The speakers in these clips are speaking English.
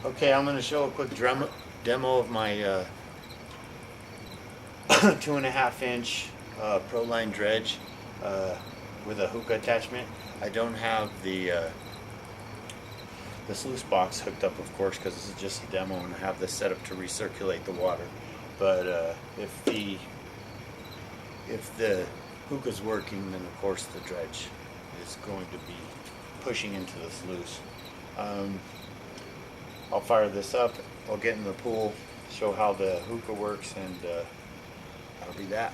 Okay, I'm going to show a quick demo of my 2.5-inch Proline Dredge with a hookah attachment. I don't have the sluice box hooked up, of course, because this is just a demo, and I have this set up to recirculate the water. But if the hookah's working, then of course the dredge is going to be pushing into the sluice. I'll fire this up, I'll get in the pool, show how the hookah works, and that'll be that.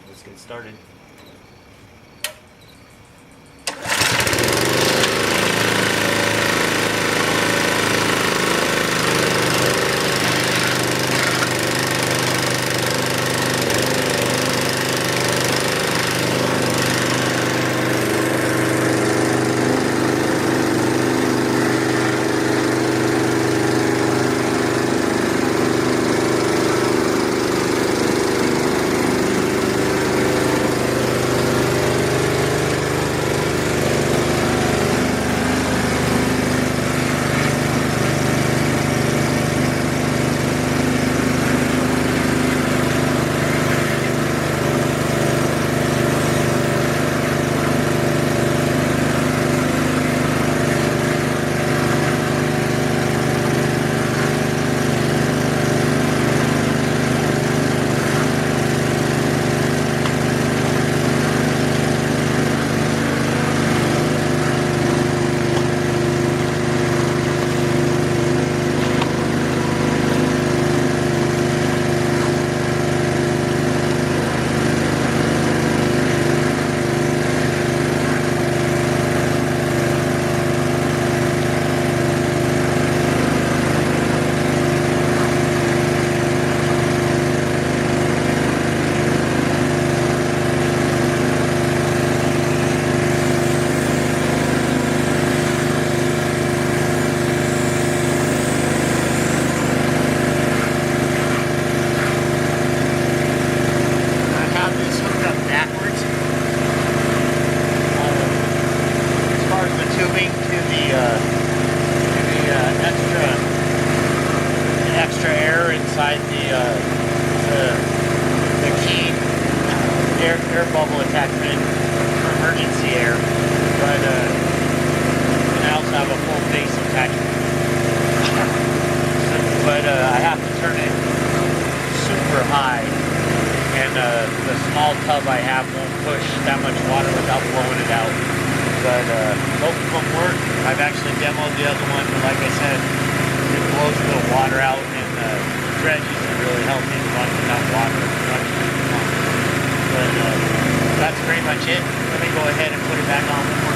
Let's get started. Extra air inside the key air bubble attachment for emergency air, but and I also have a full face attachment. But I have to turn it super high, and the small tub I have won't push that much water without blowing it out. But both of them work. I've actually demoed the other one, but like I said, it blows the water out, and the dredge isn't really helping run without water. But that's pretty much it. Let me go ahead and put it back on one more